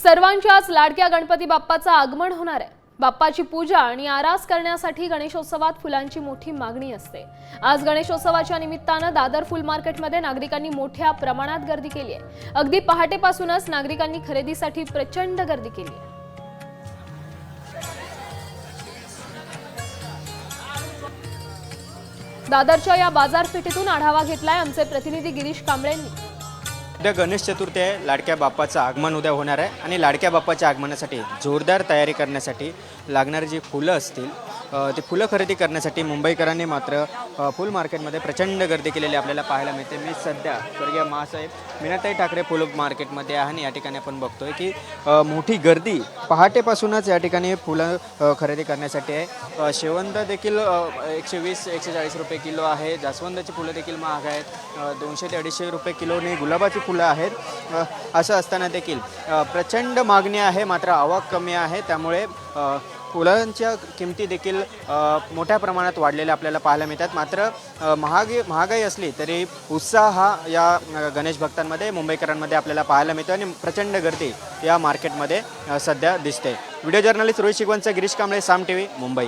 सर्वांच्याच लाडक्या गणपती बाप्पाचं आगमन होणार आहे। बाप्पाची पूजा आणि आरास करण्यासाठी गणेशोत्सवात फुलांची मोठी मागणी असते। आज गणेशोत्सवाच्या निमित्तानं दादर फुल मार्केटमध्ये नागरिकांनी मोठ्या प्रमाणात गर्दी केली आहे। अगदी पहाटेपासूनच नागरिकांनी खरेदीसाठी प्रचंड गर्दी केली आहे। दादरच्या या बाजारपेठेतून आढावा घेतलाय आमचे प्रतिनिधी गिरीश कांबळेंनी। उद्या गणेश चतुर्थी आहे। लाडक्या बाप्पाचं आगमन उद्या होणार आहे आणि लाडक्या बाप्पाच्या आगमनासाठी जोरदार तयारी करण्यासाठी लागणारी जी फुलं असतील ती फुलं खरेदी करण्यासाठी मुंबईकरांनी मात्र फुल मार्केटमध्ये प्रचंड गर्दी केलेली आपल्याला पाहायला मिळते। मी सध्या स्वर्गीय महासाहेब मीनाताई ठाकरे फुल मार्केटमध्ये आहे आणि या ठिकाणी आपण बघतोय की मोठी गर्दी पहाटेपासूनच या ठिकाणी फुलं खरेदी करण्यासाठी आहे। शेवंत देखील 120-140 रुपये किलो आहे। जास्वंदाची फुलं देखील महाग आहेत, 200 ते 250 रुपये किलोने गुलाबाची फुलं आहेत। असं असताना देखील प्रचंड मागणी आहे, मात्र आवक कमी आहे, त्यामुळे फुलांच्या किमती देखील मोठ्या प्रमाणात वाढलेल्या आपल्याला पाहायला मिळतात। मात्र महागाई असली तरी उत्साह हा या गणेश भक्तांमध्ये मुंबईकरांमध्ये आपल्याला पाहायला मिळतो आणि प्रचंड गर्दी या मार्केटमध्ये सध्या दिसते। व्हिडिओ जर्नलिस्ट रोहित शिगवणचा गिरीश कांबळे, साम टीव्ही, मुंबई।